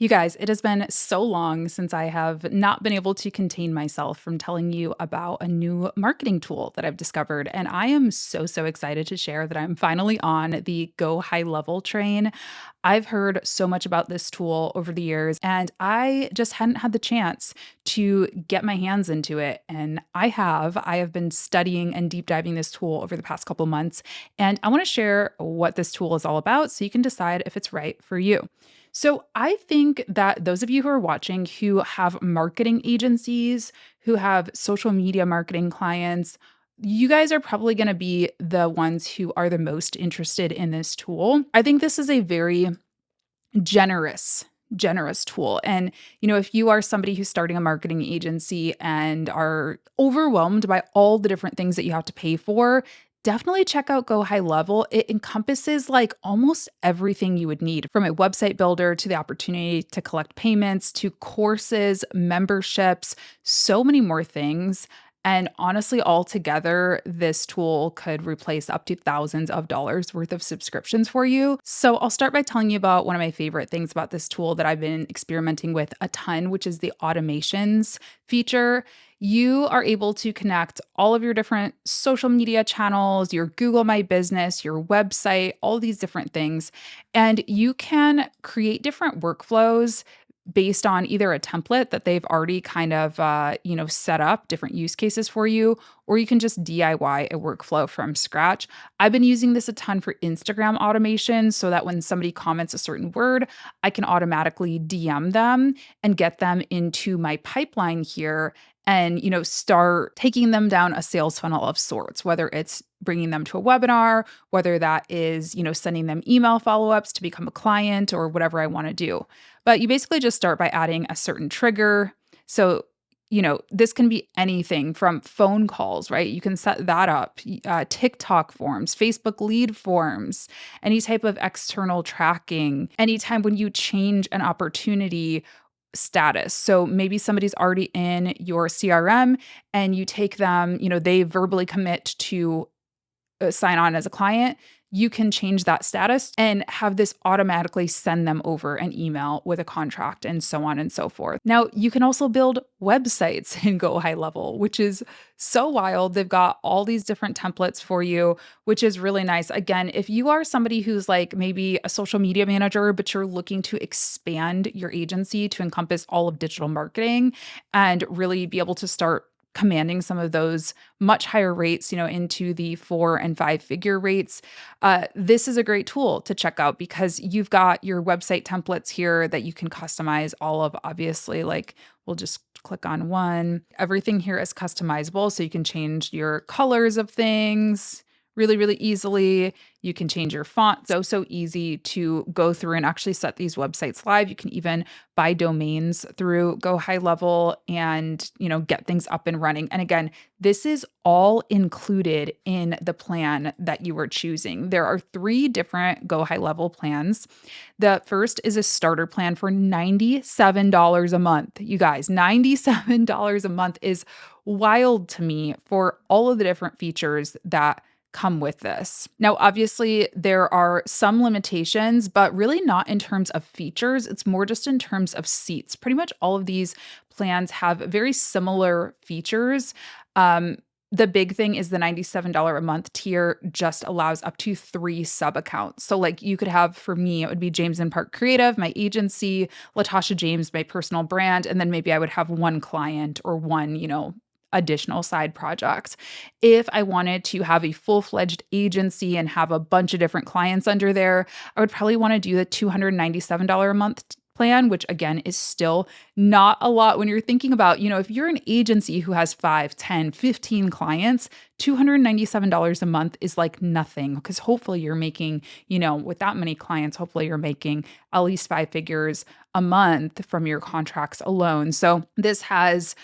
You guys, it has been so long since I have not been able to contain myself from telling you about a new marketing tool that I've discovered. And I am so excited to share that I'm finally on the Go High Level train. I've heard so much about this tool over the years, and I just hadn't had the chance to get my hands into it. And I have. I have been studying and deep diving this tool over the past couple months. And I want to share what this tool is all about so you can decide if it's right for you. So, I think that those of you who are watching who have marketing agencies, who have social media marketing clients, you guys are probably going to be the ones who are the most interested in this tool. I think this is a very generous tool. And, if you are somebody who's starting a marketing agency and are overwhelmed by all the different things that you have to pay for, definitely check out Go High Level. It encompasses like almost everything you would need, from a website builder to the opportunity to collect payments to courses, memberships, so many more things. And honestly, altogether, this tool could replace up to thousands of dollars worth of subscriptions for you. So, I'll start by telling you about one of my favorite things about this tool that I've been experimenting with a ton, which is the automations feature. You are able to connect all of your different social media channels, your Google My Business, your website, all these different things. And you can create different workflows based on either a template that they've already kind of set up different use cases for you, or you can just DIY a workflow from scratch. I've been using this a ton for Instagram automation so that when somebody comments a certain word, I can automatically DM them and get them into my pipeline here and start taking them down a sales funnel of sorts, whether it's bringing them to a webinar, whether that is sending them email follow-ups to become a client, or whatever I want to do. But you basically just start by adding a certain trigger. So, this can be anything from phone calls, right? You can set that up, TikTok forms, Facebook lead forms, any type of external tracking, anytime when you change an opportunity status. So maybe somebody's already in your CRM and you take them, they verbally commit to sign on as a client, you can change that status and have this automatically send them over an email with a contract and so on and so forth. Now, you can also build websites in Go High Level, which is so wild. They've got all these different templates for you, which is really nice. Again, if you are somebody who's like maybe a social media manager, but you're looking to expand your agency to encompass all of digital marketing and really be able to start commanding some of those much higher rates, into the 4 and 5 figure rates. This is a great tool to check out because you've got your website templates here that you can customize all of. Obviously, like we'll just click on one. Everything here is customizable, so you can change your colors of things really easily. You can change your font. So easy to go through and actually set these websites live. You can even buy domains through Go High Level and, get things up and running. And again, this is all included in the plan that you are choosing. There are 3 different Go High Level plans. The first is a starter plan for $97 a month. You guys, $97 a month is wild to me for all of the different features that come with this. Now, obviously, there are some limitations, but really not in terms of features. It's more just in terms of seats. Pretty much all of these plans have very similar features. The big thing is the $97 a month tier just allows up to 3 sub accounts. So, like, you could have, for me, it would be James and Park Creative, my agency, Latasha James, my personal brand, and then maybe I would have one client or one, additional side projects. If I wanted to have a full-fledged agency and have a bunch of different clients under there, I would probably want to do the $297 a month plan, which again is still not a lot when you're thinking about, if you're an agency who has 5, 10, 15 clients, $297 a month is like nothing, because hopefully you're making, with that many clients, hopefully you're making at least 5 figures a month from your contracts alone. So this has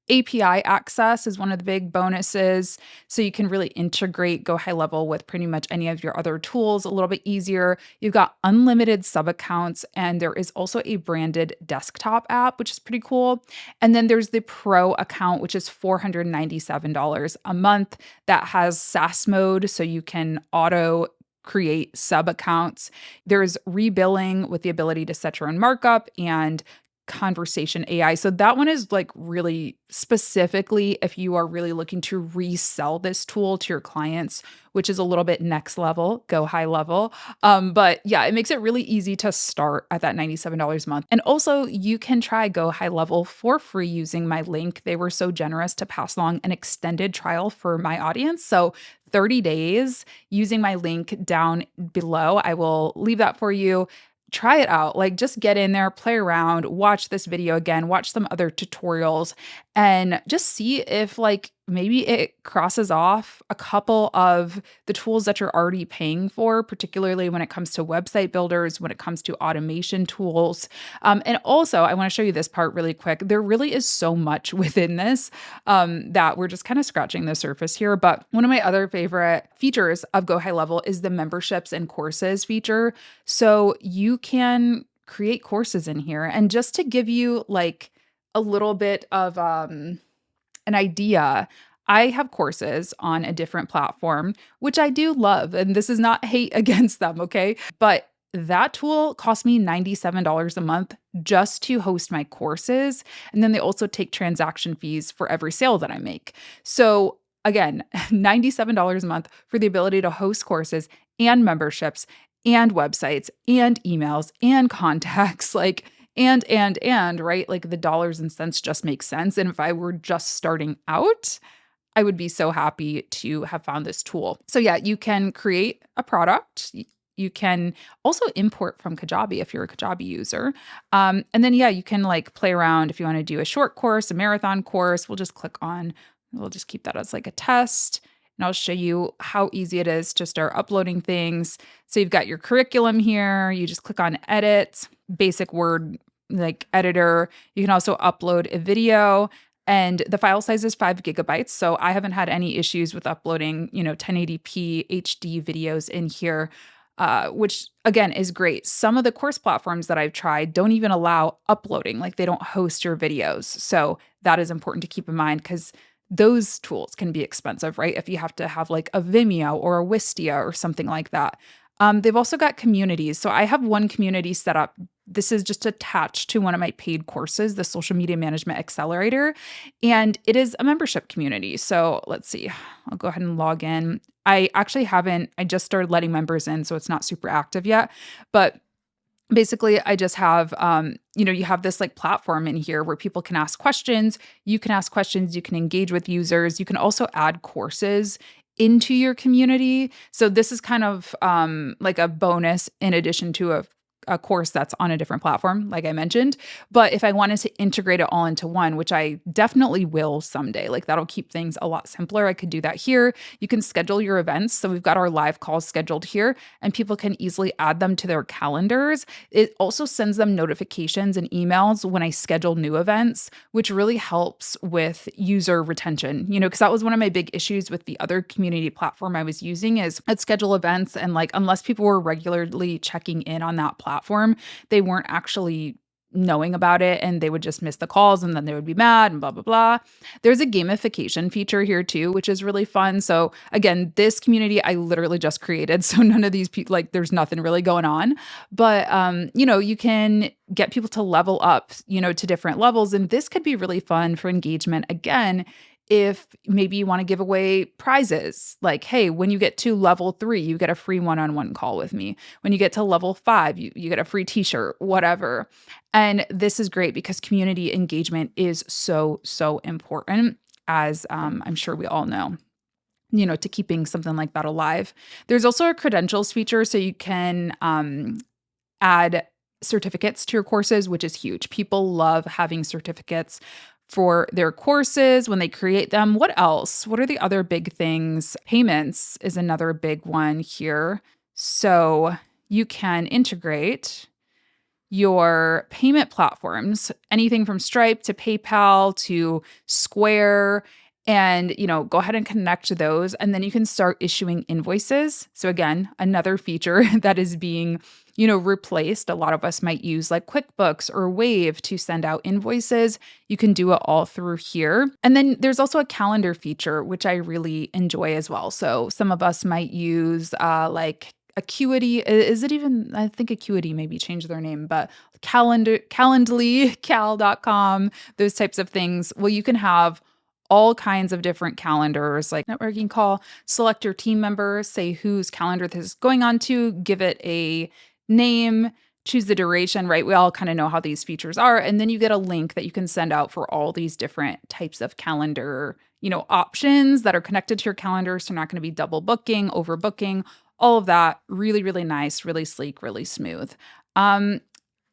API access is one of the big bonuses. So you can really integrate Go High Level with pretty much any of your other tools a little bit easier. You've got unlimited sub accounts, and there is also a branded desktop app, which is pretty cool. And then there's the Pro account, which is $497 a month that has SaaS mode. So you can auto create sub accounts. There's rebilling with the ability to set your own markup and conversation AI. So that one is like really specifically if you are really looking to resell this tool to your clients, which is a little bit next level, go high level. But yeah, it makes it really easy to start at that $97 a month. And also you can try Go High Level for free using my link. They were so generous to pass along an extended trial for my audience. So 30 days using my link down below. I will leave that for you. Try it out. Like just get in there, play around, watch this video again, watch some other tutorials, and just see if like maybe it crosses off a couple of the tools that you're already paying for, particularly when it comes to website builders, when it comes to automation tools. And also, I want to show you this part really quick. There really is so much within this that we're just kind of scratching the surface here. But one of my other favorite features of Go High Level is the memberships and courses feature. So you can create courses in here. And just to give you like a little bit of an idea, I have courses on a different platform, which I do love. And this is not hate against them, okay? But that tool cost me $97 a month just to host my courses. And then they also take transaction fees for every sale that I make. So again, $97 a month for the ability to host courses and memberships and websites and emails and contacts, like and right, like the dollars and cents just make sense. And if I were just starting out, I would be so happy to have found this tool. So yeah, you can create a product. You can also import from Kajabi if you're a Kajabi user. And then yeah, you can like play around if you want to do a short course, a marathon course. We'll just keep that as like a test. And I'll show you how easy it is to start uploading things. So you've got your curriculum here. You just click on edit, basic Word like editor. You can also upload a video, and the file size is 5 gigabytes. So I haven't had any issues with uploading, 1080p HD videos in here, which again is great. Some of the course platforms that I've tried don't even allow uploading, like they don't host your videos. So that is important to keep in mind because those tools can be expensive, right? If you have to have like a Vimeo or a Wistia or something like that. They've also got communities. So I have one community set up. This is just attached to one of my paid courses, the Social Media Management Accelerator, and it is a membership community. So let's see, I'll go ahead and log in. I just started letting members in, so it's not super active yet, but basically I just have, you have this like platform in here where people can ask questions. You can ask questions, you can engage with users. You can also add courses into your community. So this is kind of like a bonus in addition to a course that's on a different platform, like I mentioned. But if I wanted to integrate it all into one, which I definitely will someday, like that'll keep things a lot simpler. I could do that here. You can schedule your events. So we've got our live calls scheduled here, and people can easily add them to their calendars. It also sends them notifications and emails when I schedule new events, which really helps with user retention, because that was one of my big issues with the other community platform I was using is I'd schedule events, and like, unless people were regularly checking in on that platform, they weren't actually knowing about it, and they would just miss the calls, and then they would be mad and blah, blah, blah. There's a gamification feature here too, which is really fun. So again, this community I literally just created. So none of these people, like there's nothing really going on, but you can get people to level up, to different levels. And this could be really fun for engagement. Again, if maybe you want to give away prizes, like, hey, when you get to level 3, you get a free one-on-one call with me. When you get to level 5, you get a free t-shirt, whatever. And this is great because community engagement is so, so important, as I'm sure we all know, to keeping something like that alive. There's also a credentials feature, so you can add certificates to your courses, which is huge. People love having certificates for their courses when they create them. What else? What are the other big things? Payments is another big one here. So you can integrate your payment platforms, anything from Stripe to PayPal to Square, and go ahead and connect to those, and then you can start issuing invoices. So again, another feature that is being replaced. A lot of us might use like QuickBooks or Wave to send out invoices. You can do it all through here. And then there's also a calendar feature, which I really enjoy as well. So some of us might use like Acuity. Is it even, I think Acuity maybe changed their name, but Calendly, cal.com, those types of things. Well, you can have all kinds of different calendars, like networking call, select your team members, say whose calendar this is going on to, give it a name, choose the duration, right? We all kind of know how these features are. And then you get a link that you can send out for all these different types of calendar, options that are connected to your calendar. So you're not going to be double booking, overbooking, all of that. Really, really nice, really sleek, really smooth. Um,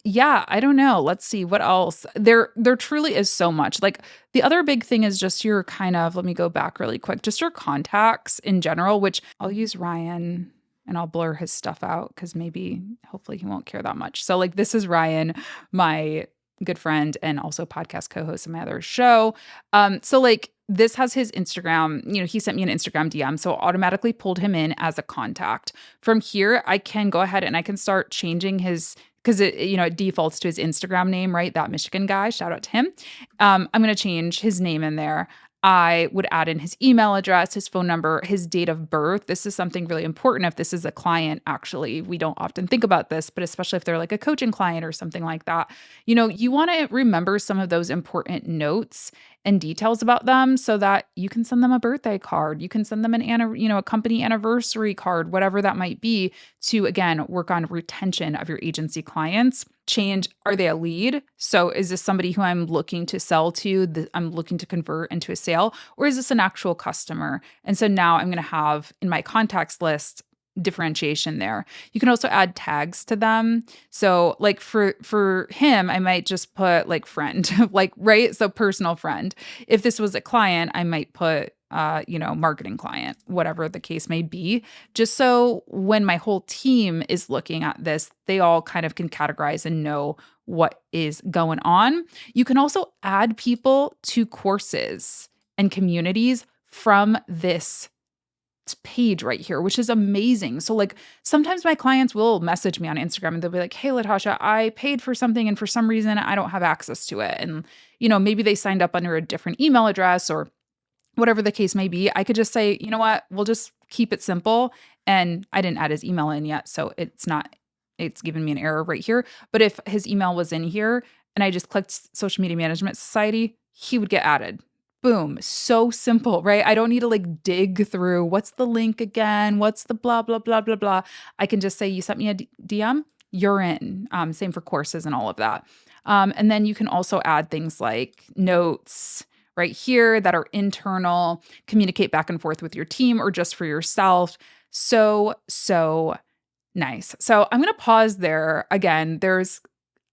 yeah, I don't know. Let's see what else. There truly is so much. Like the other big thing is just your kind of, let me go back really quick, just your contacts in general, which I'll use Ryan and I'll blur his stuff out because maybe hopefully he won't care that much. So like this is Ryan, my good friend and also podcast co-host of my other show. So like this has his Instagram, he sent me an Instagram DM, so automatically pulled him in as a contact. From here, I can go ahead and I can start changing his, because it defaults to his Instagram name, right? That Michigan guy, shout out to him. I'm going to change his name in there. I would add in his email address, his phone number, his date of birth. This is something really important if this is a client, actually. We don't often think about this, but especially if they're like a coaching client or something like that. You want to remember some of those important notes and details about them so that you can send them a birthday card. You can send them a company anniversary card, whatever that might be, to again work on retention of your agency clients. Change, are they a lead? So is this somebody who I'm looking to sell to, that I'm looking to convert into a sale, or is this an actual customer? And so now I'm going to have in my contacts list differentiation there. You can also add tags to them. So like for him, I might just put like friend, like, right? So personal friend. If this was a client, I might put marketing client, whatever the case may be, just so when my whole team is looking at this, they all kind of can categorize and know what is going on. You can also add people to courses and communities from this page right here, which is amazing. So like sometimes my clients will message me on Instagram and they'll be like, "Hey, Latasha, I paid for something and for some reason I don't have access to it." And, maybe they signed up under a different email address or whatever the case may be. I could just say, you know what, we'll just keep it simple. And I didn't add his email in yet, so it's giving me an error right here. But if his email was in here and I just clicked Social Media Management Society, he would get added. Boom. So simple, right? I don't need to like dig through what's the link again? What's the blah, blah, blah, blah, blah. I can just say, you sent me a DM, you're in. Same for courses and all of that. And then you can also add things like notes right here that are internal, communicate back and forth with your team or just for yourself. So nice. So I'm going to pause there. Again, there's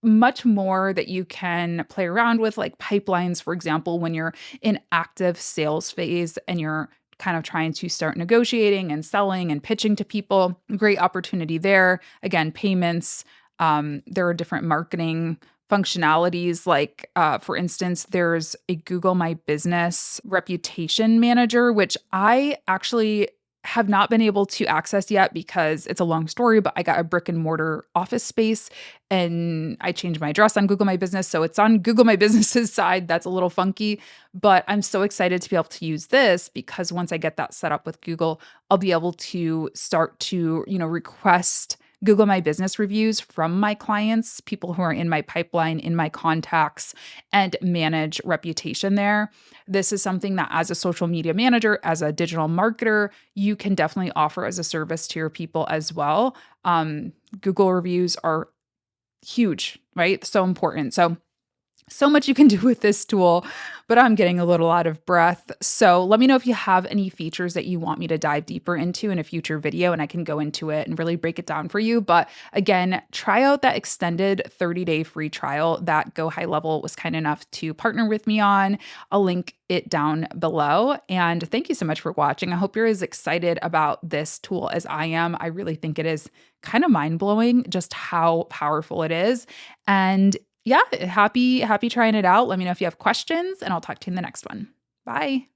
much more that you can play around with, like pipelines, for example, when you're in active sales phase and you're kind of trying to start negotiating and selling and pitching to people. Great opportunity there. Again, payments. There are different marketing functionalities. Like, for instance, there's a Google My Business reputation manager, which I actually have not been able to access yet because it's a long story, but I got a brick and mortar office space and I changed my address on Google My Business. So it's on Google My Business's side. That's a little funky, but I'm so excited to be able to use this because once I get that set up with Google, I'll be able to start to, request Google My Business reviews from my clients, people who are in my pipeline, in my contacts, and manage reputation there. This is something that as a social media manager, as a digital marketer, you can definitely offer as a service to your people as well. Google reviews are huge, right? So important. So much you can do with this tool, but I'm getting a little out of breath. So let me know if you have any features that you want me to dive deeper into in a future video, and I can go into it and really break it down for you. But again, try out that extended 30-day free trial that GoHighLevel was kind enough to partner with me on. I'll link it down below. And thank you so much for watching. I hope you're as excited about this tool as I am. I really think it is kind of mind-blowing just how powerful it is. And yeah, happy trying it out. Let me know if you have questions, and I'll talk to you in the next one. Bye.